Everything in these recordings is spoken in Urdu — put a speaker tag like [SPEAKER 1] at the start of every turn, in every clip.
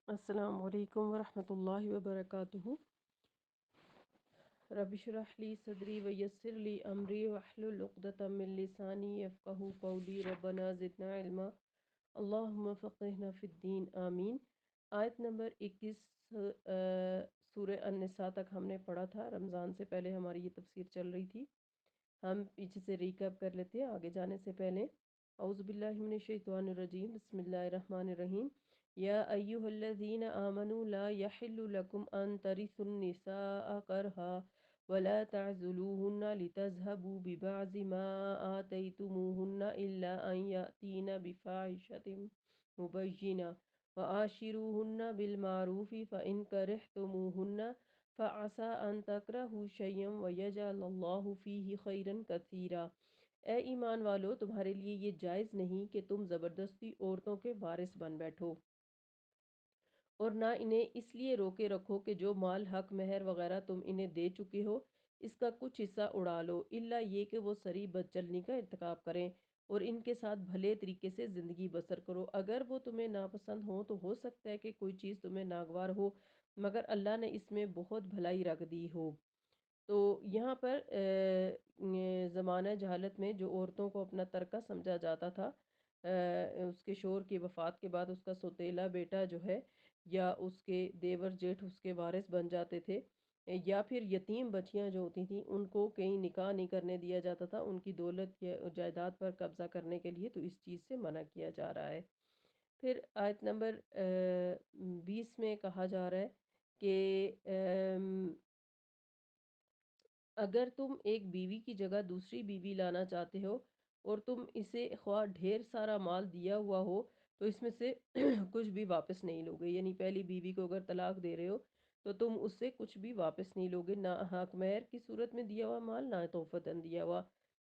[SPEAKER 1] السلام علیکم ورحمۃ اللہ وبرکاتہ۔ رب اشرح لی صدری ویسر لی امری واحلل عقدۃ من لسانی یفقہوا قولی ربنا زدنا علما اللہم فقہنا فی الدین آمین۔ آیت نمبر 21 سورہ النساء تک ہم نے پڑھا تھا۔ رمضان سے پہلے ہماری یہ تفسیر چل رہی تھی، ہم پیچھے سے ریکیپ کر لیتے ہیں آگے جانے سے پہلے۔ اعوذ باللہ من الشیطان الرجیم، بسم اللہ الرحمن الرحیم۔ یا ایہا الذین آمنوا لا یحل لکم ان ترثوا النساء کرہا ولا تعزلوہن لتذہبوا ببعض ما آتیتموہن الا ان یأتین بفاحشۃ مبینہ وعاشروہن بالمعروف فإن کرہتموہن فعسى ان تکرہوا شیئا ویجعل اللہ فیہ خیرا کثیرا۔ اے ایمان والو، تمہارے لیے یہ جائز نہیں کہ تم زبردستی عورتوں کے وارث بن بیٹھو، اور نہ انہیں اس لیے روکے رکھو کہ جو مال حق مہر وغیرہ تم انہیں دے چکے ہو اس کا کچھ حصہ اڑا لو، الا یہ کہ وہ سری بدچلنی کا ارتکاب کریں اور ان کے ساتھ بھلے طریقے سے زندگی بسر کرو۔ اگر وہ تمہیں ناپسند ہو سکتا ہے کہ کوئی چیز تمہیں ناگوار ہو، مگر اللہ نے اس میں بہت بھلائی رکھ دی ہو۔ تو یہاں پر زمانہ جہالت میں جو عورتوں کو اپنا ترکہ سمجھا جاتا تھا، اس کے شوہر کی وفات کے بعد اس کا سوتیلا بیٹا جو ہے یا اس کے دیور جیٹھ اس کے وارث بن جاتے تھے، یا پھر یتیم بچیاں جو ہوتی تھیں ان کو کہیں نکاح نہیں کرنے دیا جاتا تھا ان کی دولت یا جائیداد پر قبضہ کرنے کے لیے، تو اس چیز سے منع کیا جا رہا ہے۔ پھر آیت نمبر 20 میں کہا جا رہا ہے کہ اگر تم ایک بیوی کی جگہ دوسری بیوی لانا چاہتے ہو اور تم اسے خواہ ڈھیر سارا مال دیا ہوا ہو تو اس میں سے کچھ بھی واپس نہیں لوگے، یعنی پہلی بیوی کو اگر طلاق دے رہے ہو تو تم اس سے کچھ بھی واپس نہیں لوگے، نہ حق مہر کی صورت میں دیا ہوا مال، نہ تحفتاً دیا ہوا۔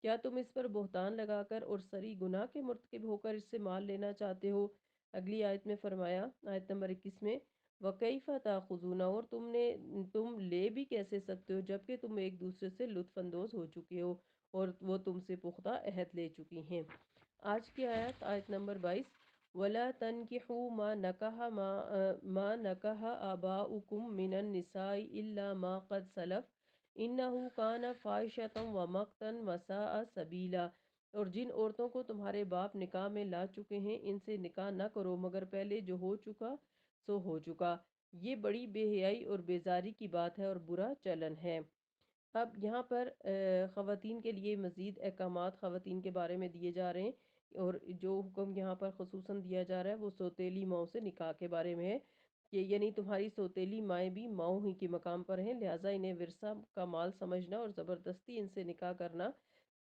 [SPEAKER 1] کیا تم اس پر بہتان لگا کر اور سری گناہ کے مرتکب ہو کر اس سے مال لینا چاہتے ہو؟ اگلی آیت میں فرمایا، آیت نمبر 21 میں، وَكَيْفَ تَأْخُذُونَ، اور تم لے بھی کیسے سکتے ہو جبکہ تم ایک دوسرے سے لطف اندوز ہو چکے ہو اور وہ تم سے پختہ عہد لے چکی ہیں۔ آج کی آیت، آیت نمبر 22، وَلَا تَنْكِحُوا مَا نَكَحَ آبَاؤُكُم مِّنَ النِّسَاءِ إِلَّا مَا قَدْ سَلَفَ إِنَّهُ كَانَ فَاحِشَةً وَمَقْتًا وَسَاءَ سَبِيلًا۔ اور جن عورتوں کو تمہارے باپ نکاح میں لا چکے ہیں ان سے نکاح نہ کرو مگر پہلے جو ہو چکا سو ہو چکا، یہ بڑی بے حیائی اور بیزاری کی بات ہے اور برا چلن ہے۔ اب یہاں پر خواتین کے لیے مزید احکامات خواتین کے بارے میں دیے جا رہے ہیں، اور جو حکم یہاں پر خصوصاً دیا جا رہا ہے وہ سوتیلی ماؤں سے نکاح کے بارے میں ہے، کہ یعنی تمہاری سوتیلی مائیں بھی ماؤں ہی کے مقام پر ہیں، لہٰذا انہیں ورثہ کا مال سمجھنا اور زبردستی ان سے نکاح کرنا،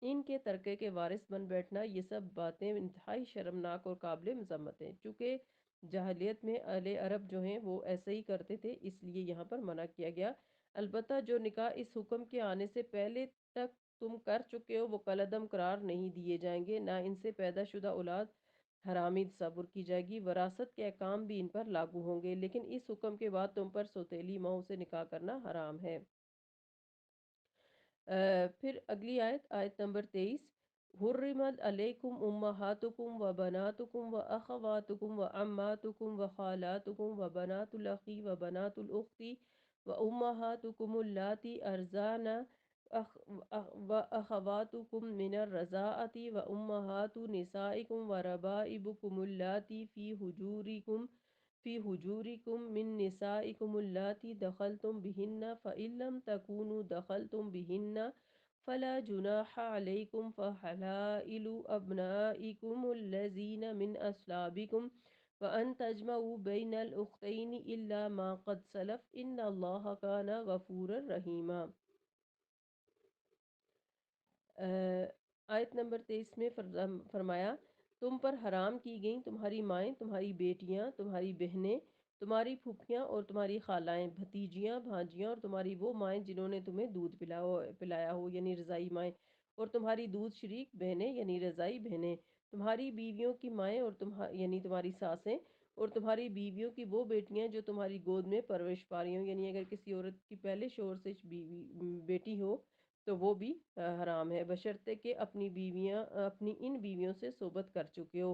[SPEAKER 1] ان کے ترکے کے وارث بن بیٹھنا، یہ سب باتیں انتہائی شرمناک اور قابل مذمت ہیں۔ چونکہ جاہلیت میں اہل عرب جو ہیں وہ ایسے ہی کرتے تھے، اس لیے یہاں پر منع کیا گیا۔ البتہ جو نکاح اس حکم کے آنے سے پہلے تک تم کر چکے ہو وہ کالعدم قرار نہیں دیے جائیں گے، نہ ان سے پیدا شدہ اولاد حرامی تصور کی جائے گی، وراثت کے احکام بھی ان پر لاگو ہوں گے، لیکن اس حکم کے بعد تم پر سوتیلی ماؤں سے نکاح کرنا حرام ہے۔ پھر اگلی آیت، آیت نمبر 23، حرمت علیکم امہاتکم و بناتکم و اخواتکم و عماتکم و خالاتکم و بنات الاخی و بنات الاختی و امہاتکم اللاتی ارزانا و اخواتکم من الرضاعتی و امہات نسائکم و ربائبکم اللاتی فی حجورکم من نسائکم اللاتی دخلتم بہن فإن لم تکونوا دخلتم بہن فلا جناح علیکم فحلائل ابنائکم الذین من اصلابکم وان تجمعوا بین الاختین الا ما قد سلف ان اللہ کان غفورا رحیما۔ آیت نمبر 23 میں فرمایا، تم پر حرام کی گئیں تمہاری مائیں، تمہاری بیٹیاں، تمہاری بہنیں، تمہاری پھوپھیاں اور تمہاری خالائیں، بھتیجیاں، بھانجیاں، اور تمہاری وہ مائیں جنہوں نے تمہیں دودھ پلایا ہو یعنی رضائی مائیں، اور تمہاری دودھ شریک بہنیں یعنی رضائی بہنیں، تمہاری بیویوں کی مائیں اور یعنی تمہاری ساسیں، اور تمہاری بیویوں کی وہ بیٹیاں جو تمہاری گود میں پرورش پا رہی ہوں، یعنی اگر کسی عورت کی پہلے شوہر سے بیٹی ہو تو وہ بھی حرام ہے، بشرطے کہ اپنی ان بیویوں سے صحبت کر چکے ہو،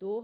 [SPEAKER 1] 2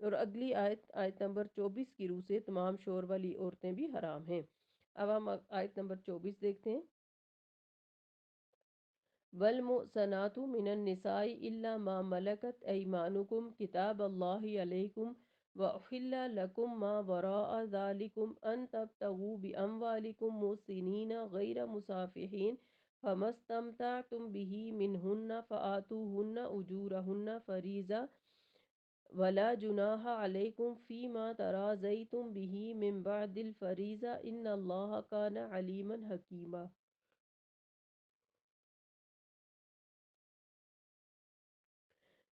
[SPEAKER 1] اور اگلی آیت آیت نمبر 24 کی روح سے تمام شور والی عورتیں بھی حرام ہیں۔ اب ہم آیت نمبر 24 دیکھتے ہیں۔ والمحصنات من النساء إلا ما ملكت أيمانكم كتاب الله عليكم وأحل لكم ما وراء ذلكم أن تبتغوا بأموالكم محسنين غير مسافحين فما استمتعتم به منهن فآتوهن أجورهن فريضة ولا جناح عليكم فيما تراضيتم به من بعد الفريضة إن الله كان عليما حكيما۔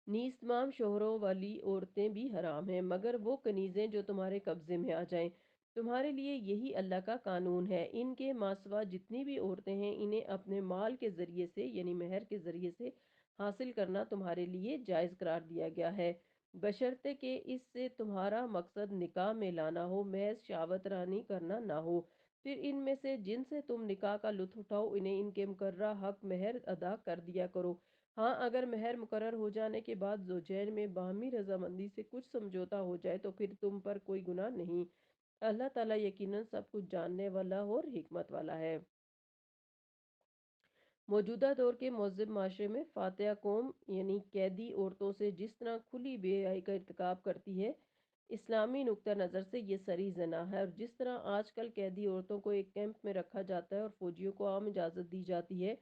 [SPEAKER 1] نیز تمام شوہروں والی عورتیں بھی حرام ہیں مگر وہ کنیزیں جو تمہارے قبضے میں آ جائیں۔ تمہارے لیے یہی اللہ کا قانون ہے۔ ان کے ماسوا جتنی بھی عورتیں ہیں انہیں اپنے مال کے ذریعے سے یعنی مہر کے ذریعے سے حاصل کرنا تمہارے لیے جائز قرار دیا گیا ہے، بشرطے کہ اس سے تمہارا مقصد نکاح میں لانا ہو، محض شہوت رانی کرنا نہ ہو۔ پھر ان میں سے جن سے تم نکاح کا لطف اٹھاؤ انہیں ان کے مقررہ حق مہر ادا کر دیا کرو۔ ہاں اگر مہر مقرر ہو جانے کے بعد زوجین میں باہمی رضامندی سے کچھ سمجھوتا ہو جائے تو پھر تم پر کوئی گناہ نہیں۔ اللہ تعالیٰ یقیناً سب کچھ جاننے والا اور حکمت والا ہے۔ موجودہ دور کے مہذب معاشرے میں فاتحہ قوم یعنی قیدی عورتوں سے جس طرح کھلی بے حیائی کا ارتکاب کرتی ہے، اسلامی نقطہ نظر سے یہ سری زنا ہے، اور جس طرح آج کل قیدی عورتوں کو ایک کیمپ میں رکھا جاتا ہے اور فوجیوں کو عام اجازت دی جاتی ہے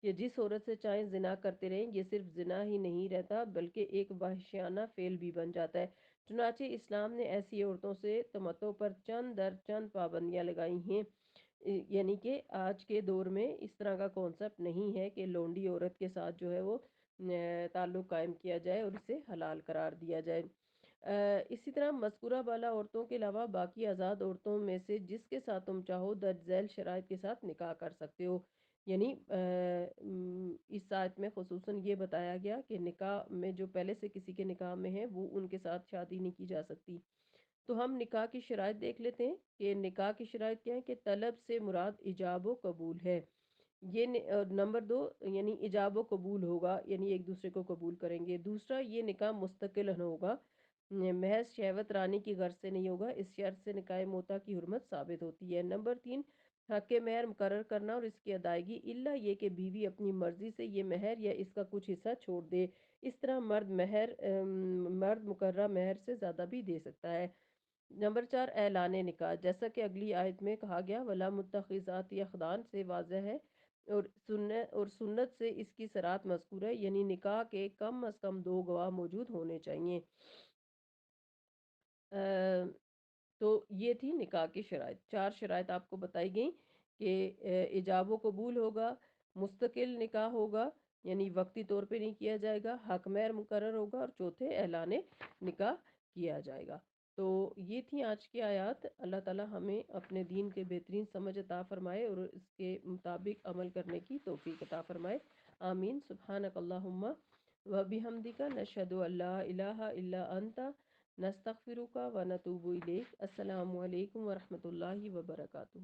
[SPEAKER 1] کہ جس عورت سے چاہیں زنا کرتے رہیں، یہ صرف زنا ہی نہیں رہتا بلکہ ایک وحشیانہ فعل بھی بن جاتا ہے۔ چنانچہ اسلام نے ایسی عورتوں سے تمتع پر چند در چند پابندیاں لگائی ہیں، یعنی کہ آج کے دور میں اس طرح کا کانسیپٹ نہیں ہے کہ لونڈی عورت کے ساتھ جو ہے وہ تعلق قائم کیا جائے اور اسے حلال قرار دیا جائے۔ اسی طرح مذکورہ بالا عورتوں کے علاوہ باقی آزاد عورتوں میں سے جس کے ساتھ تم چاہو درج ذیل شرائط کے ساتھ نکاح کر سکتے ہو، یعنی اس آیت میں خصوصاً یہ بتایا گیا کہ نکاح میں جو پہلے سے کسی کے نکاح میں ہے وہ ان کے ساتھ شادی نہیں کی جا سکتی۔ تو ہم نکاح کی شرائط دیکھ لیتے ہیں کہ نکاح کی شرائط کیا ہے کہ طلب سے مراد ایجاب و قبول ہے۔ یہ نمبر 2 یعنی ایجاب و قبول ہوگا، یعنی ایک دوسرے کو قبول کریں گے۔ دوسرا، یہ نکاح مستقل ہوگا، محض شہوت رانی کی غرض سے نہیں ہوگا، اس شرط سے نکاح موتا کی حرمت ثابت ہوتی ہے۔ نمبر 3، حق مہر مقرر کرنا اور اس کی ادائیگی الا یہ کہ بیوی اپنی مرضی سے یہ مہر یا اس کا کچھ حصہ چھوڑ دے، اس طرح مرد مقررہ مہر سے زیادہ بھی دے سکتا ہے۔ نمبر 4، اعلان نکاح، جیسا کہ اگلی آیت میں کہا گیا ولا متخذات اخدان سے واضح ہے، اور سنت سے اس کی صراحت مذکور ہے، یعنی نکاح کے کم از کم 2 گواہ موجود ہونے چاہیے۔ تو یہ تھی نکاح کی شرائط، 4 شرائط آپ کو بتائی گئیں کہ ایجاب و قبول ہوگا، مستقل نکاح ہوگا یعنی وقتی طور پہ نہیں کیا جائے گا، حق مہر مقرر ہوگا، اور چوتھے اعلان نکاح کیا جائے گا۔ تو یہ تھی آج کی آیات۔ اللہ تعالی ہمیں اپنے دین کے بہترین سمجھ عطا فرمائے اور اس کے مطابق عمل کرنے کی توفیق عطا فرمائے، آمین۔ سبحانک اللہم و بحمدک نشہد ان لا الہ الا انت نستغفرک و نتوب الیک۔ السلام علیکم ورحمۃ اللہ وبرکاتہ۔